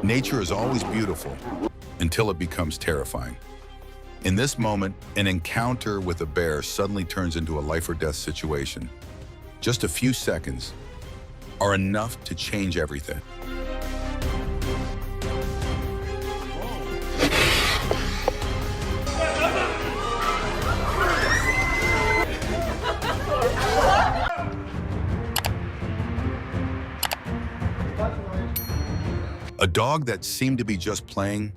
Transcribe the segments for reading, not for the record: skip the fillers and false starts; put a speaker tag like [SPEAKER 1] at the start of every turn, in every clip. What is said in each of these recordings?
[SPEAKER 1] Nature is always beautiful until it becomes terrifying. In this moment, an encounter with a bear suddenly turns into a life or death situation. Just a few seconds are enough to change everything. A dog that seemed to be just playing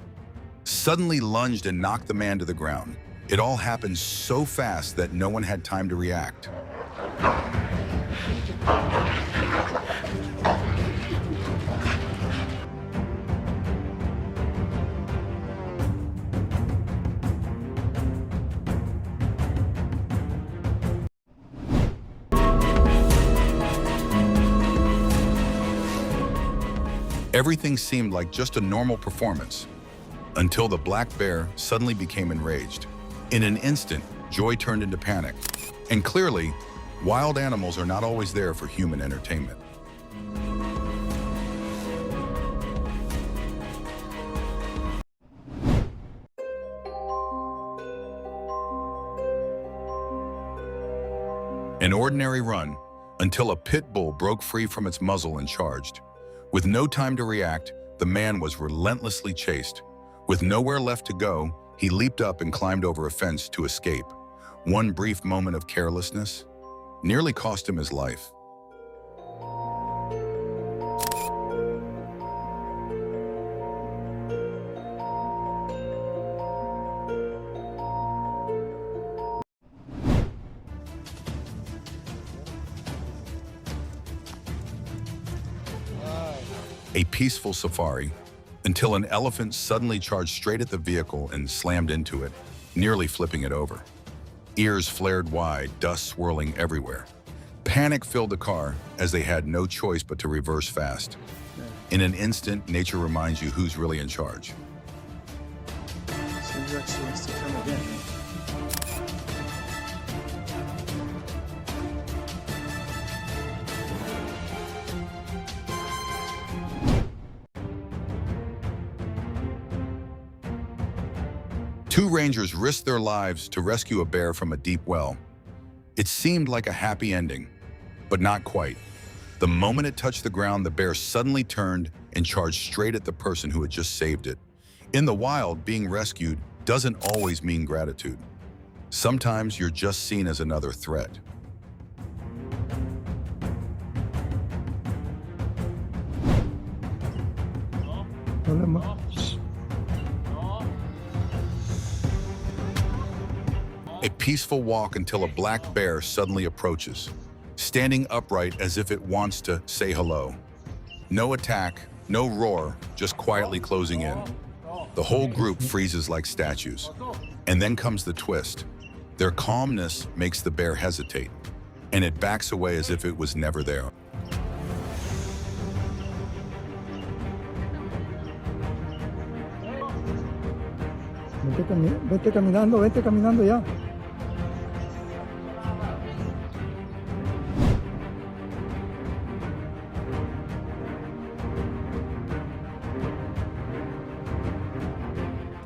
[SPEAKER 1] suddenly lunged and knocked the man to the ground. It all happened so fast that no one had time to react. Everything seemed like just a normal performance until the black bear suddenly became enraged. In an instant, joy turned into panic. And clearly, wild animals are not always there for human entertainment. An ordinary run until a pit bull broke free from its muzzle and charged. With no time to react, the man was relentlessly chased. With nowhere left to go, he leaped up and climbed over a fence to escape. One brief moment of carelessness nearly cost him his life. A peaceful safari until an elephant suddenly charged straight at the vehicle and slammed into it, nearly flipping it over. Ears flared wide, dust swirling everywhere. Panic filled the car as they had no choice but to reverse fast. In an instant, nature reminds you who's really in charge.
[SPEAKER 2] So he actually wants to come again.
[SPEAKER 1] Two rangers risked their lives to rescue a bear from a deep well. It seemed like a happy ending, but not quite. The moment it touched the ground, the bear suddenly turned and charged straight at the person who had just saved it. In the wild, being rescued doesn't always mean gratitude. Sometimes you're just seen as another threat. A peaceful walk until a black bear suddenly approaches, standing upright as if it wants to say hello. No attack, no roar, just quietly closing in. The whole group freezes like statues. And then comes the twist. Their calmness makes the bear hesitate, and it backs away as if it was never there.
[SPEAKER 2] Vete caminando ya.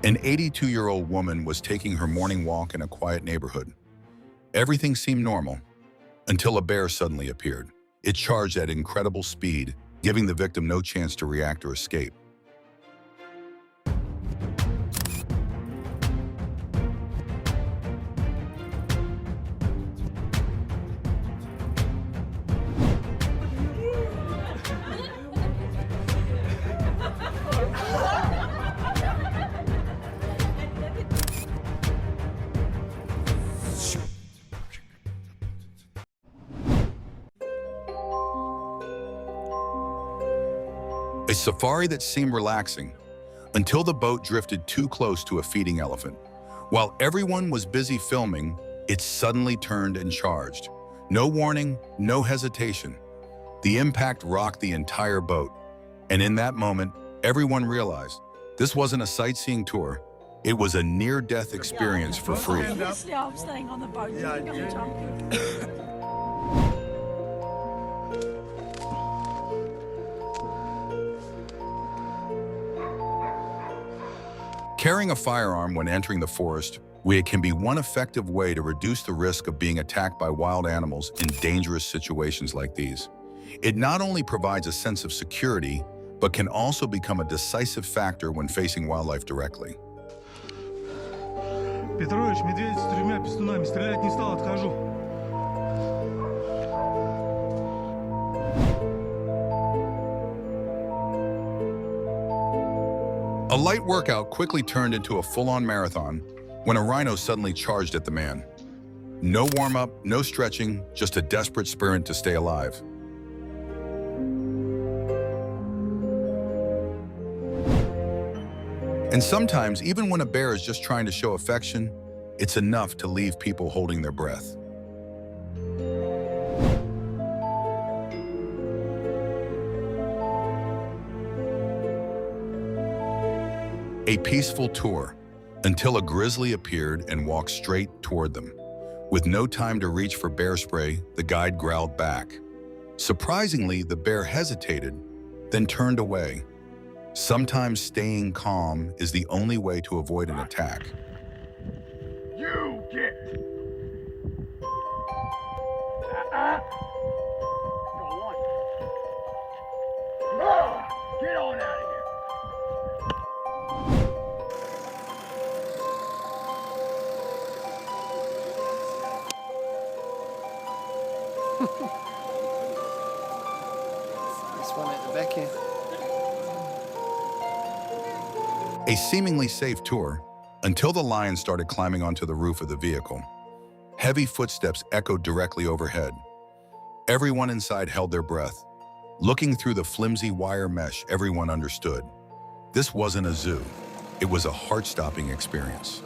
[SPEAKER 1] An 82-year-old woman was taking her morning walk in a quiet neighborhood. Everything seemed normal until a bear suddenly appeared. It charged at incredible speed, giving the victim no chance to react or escape. A safari that seemed relaxing until the boat drifted too close to a feeding elephant. While everyone was busy filming, it suddenly turned and charged. No warning, no hesitation. The impact rocked the entire boat. And in that moment, everyone realized this wasn't a sightseeing tour. It was a near-death experience for free.
[SPEAKER 3] Obviously, I'm staying on the boat.
[SPEAKER 1] Carrying a firearm when entering the forest can be one effective way to reduce the risk of being attacked by wild animals in dangerous situations like these. It not only provides a sense of security, but can also become a decisive factor when facing wildlife directly.
[SPEAKER 4] Петрович, медведь с 3 пистунами. Стрелять не стал, отхожу.
[SPEAKER 1] A light workout quickly turned into a full-on marathon when a rhino suddenly charged at the man. No warm-up, no stretching, just a desperate sprint to stay alive. And sometimes, even when a bear is just trying to show affection, it's enough to leave people holding their breath. A peaceful tour, until a grizzly appeared and walked straight toward them. With no time to reach for bear spray, the guide growled back. Surprisingly, the bear hesitated, then turned away. Sometimes staying calm is the only way to avoid an attack.
[SPEAKER 4] You get.
[SPEAKER 5] Go on. Get on out of here.
[SPEAKER 2] This one at the back here.
[SPEAKER 1] A seemingly safe tour until the lion started climbing onto the roof of the vehicle. Heavy footsteps echoed directly overhead. Everyone inside held their breath. Looking through the flimsy wire mesh, everyone understood. This wasn't a zoo. It was a heart-stopping experience.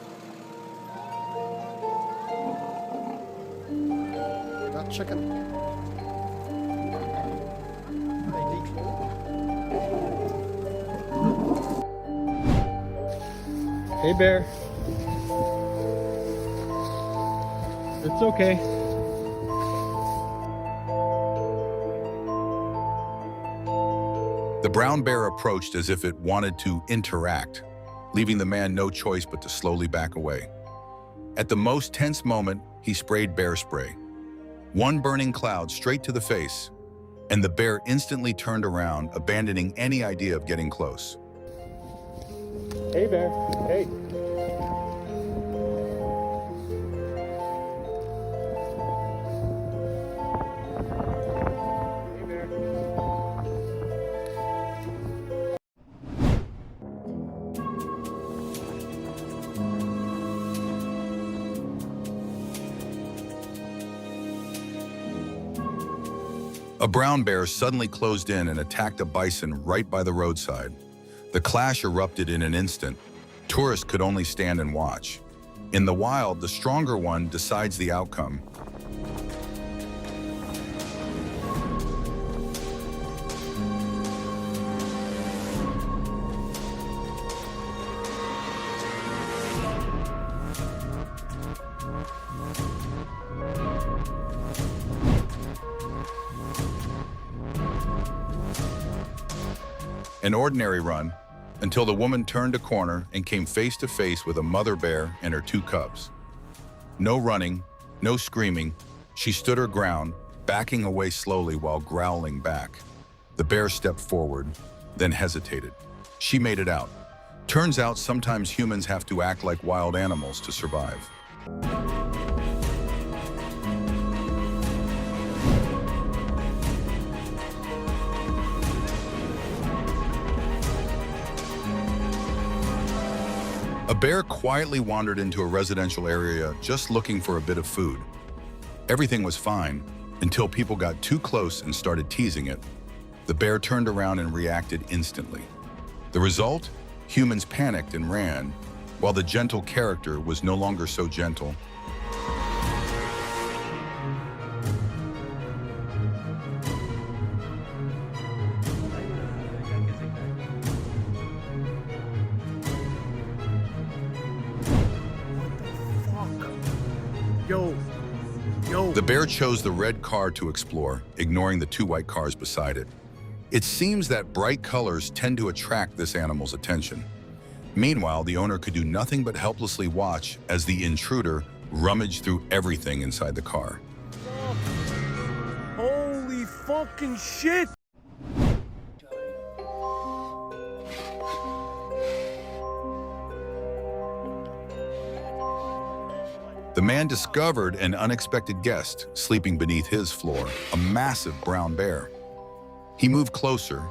[SPEAKER 2] That chicken.
[SPEAKER 6] Hey, bear. It's okay.
[SPEAKER 1] The brown bear approached as if it wanted to interact, leaving the man no choice but to slowly back away. At the most tense moment, he sprayed bear spray. One burning cloud straight to the face, and the bear instantly turned around, abandoning any idea of getting close.
[SPEAKER 6] Hey, bear. Hey.
[SPEAKER 1] A brown bear suddenly closed in and attacked a bison right by the roadside. The clash erupted in an instant. Tourists could only stand and watch. In the wild, the stronger one decides the outcome. An ordinary run, until the woman turned a corner and came face to face with a mother bear and her 2 cubs. No running, no screaming. She stood her ground, backing away slowly while growling back. The bear stepped forward, then hesitated. She made it out. Turns out sometimes humans have to act like wild animals to survive. A bear quietly wandered into a residential area just looking for a bit of food. Everything was fine until people got too close and started teasing it. The bear turned around and reacted instantly. The result? Humans panicked and ran, while the gentle character was no longer so gentle. The bear chose the red car to explore, ignoring the 2 white cars beside it. It seems that bright colors tend to attract this animal's attention. Meanwhile, the owner could do nothing but helplessly watch as the intruder rummaged through everything inside the car.
[SPEAKER 4] Holy fucking shit!
[SPEAKER 1] The man discovered an unexpected guest sleeping beneath his floor, a massive brown bear. He moved closer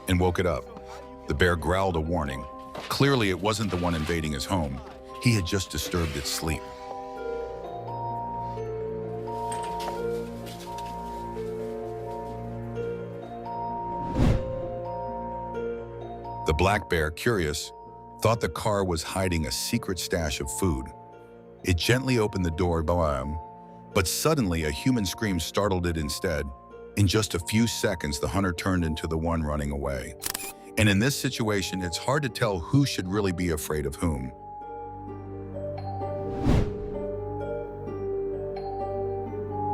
[SPEAKER 1] and woke it up. The bear growled a warning. Clearly, it wasn't the one invading his home. He had just disturbed its sleep. The black bear, curious, thought the car was hiding a secret stash of food. It gently opened the door, but suddenly a human scream startled it instead. In just a few seconds, the hunter turned into the one running away. And in this situation, it's hard to tell who should really be afraid of whom.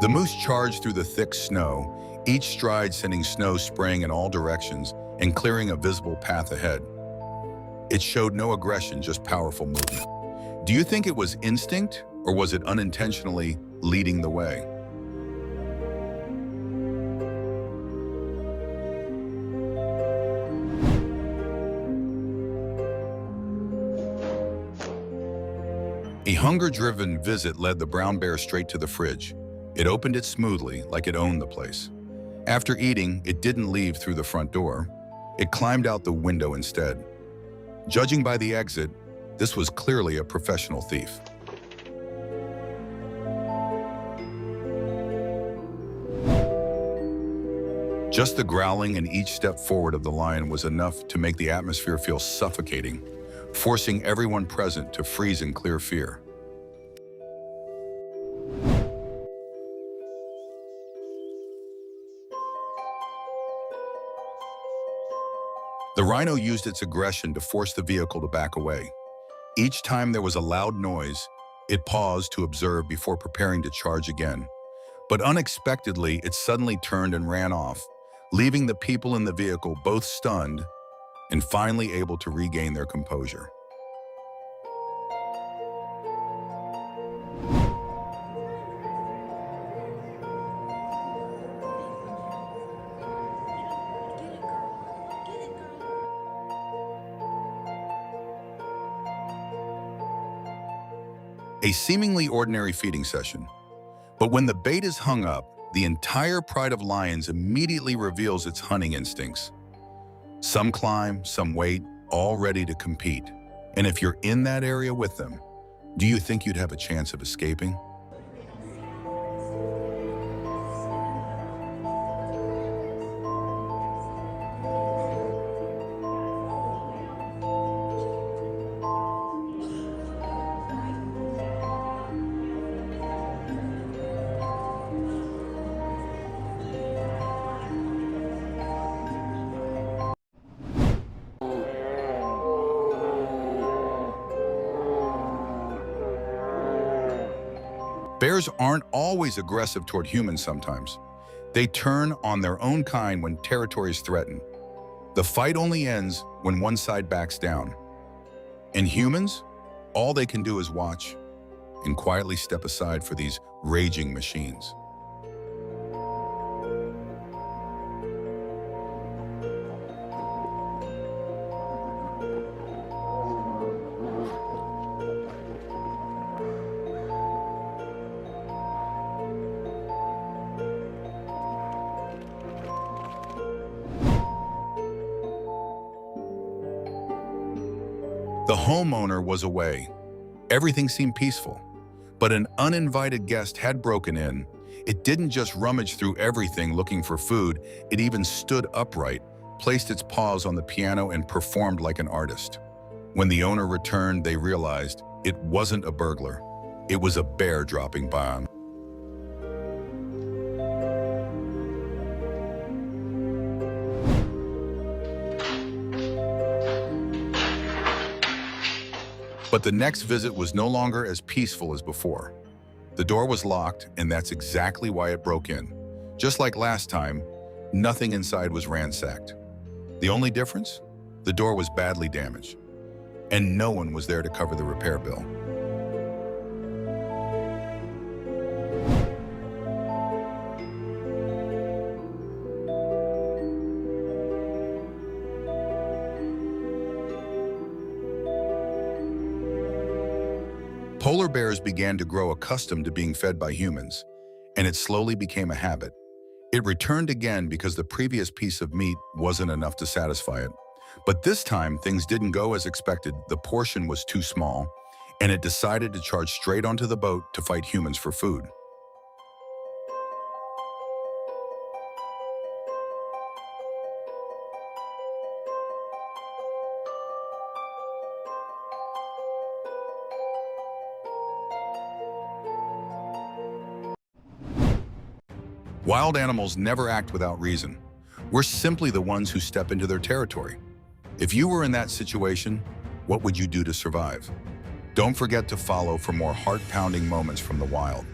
[SPEAKER 1] The moose charged through the thick snow, each stride sending snow spraying in all directions and clearing a visible path ahead. It showed no aggression, just powerful movement. Do you think it was instinct, or was it unintentionally leading the way? A hunger-driven visit led the brown bear straight to the fridge. It opened it smoothly, like it owned the place. After eating, it didn't leave through the front door. It climbed out the window instead. Judging by the exit, this was clearly a professional thief. Just the growling and each step forward of the lion was enough to make the atmosphere feel suffocating, forcing everyone present to freeze in clear fear. The rhino used its aggression to force the vehicle to back away. Each time there was a loud noise, it paused to observe before preparing to charge again. But unexpectedly, it suddenly turned and ran off, leaving the people in the vehicle both stunned and finally able to regain their composure. A seemingly ordinary feeding session. But when the bait is hung up, the entire pride of lions immediately reveals its hunting instincts. Some climb, some wait, all ready to compete. And if you're in that area with them, do you think you'd have a chance of escaping? Bears aren't always aggressive toward humans sometimes. They turn on their own kind when territory is threatened. The fight only ends when one side backs down. And humans, all they can do is watch and quietly step aside for these raging machines. The homeowner was away. Everything seemed peaceful, but an uninvited guest had broken in. It didn't just rummage through everything looking for food, it even stood upright, placed its paws on the piano and performed like an artist. When the owner returned, they realized it wasn't a burglar. It was a bear dropping by. But the next visit was no longer as peaceful as before. The door was locked, and that's exactly why it broke in. Just like last time, nothing inside was ransacked. The only difference? The door was badly damaged. and no one was there to cover the repair bill. Polar bears began to grow accustomed to being fed by humans, and it slowly became a habit. It returned again because the previous piece of meat wasn't enough to satisfy it. But this time, things didn't go as expected. The portion was too small, and it decided to charge straight onto the boat to fight humans for food. Wild animals never act without reason. We're simply the ones who step into their territory. If you were in that situation, what would you do to survive? Don't forget to follow for more heart-pounding moments from the wild.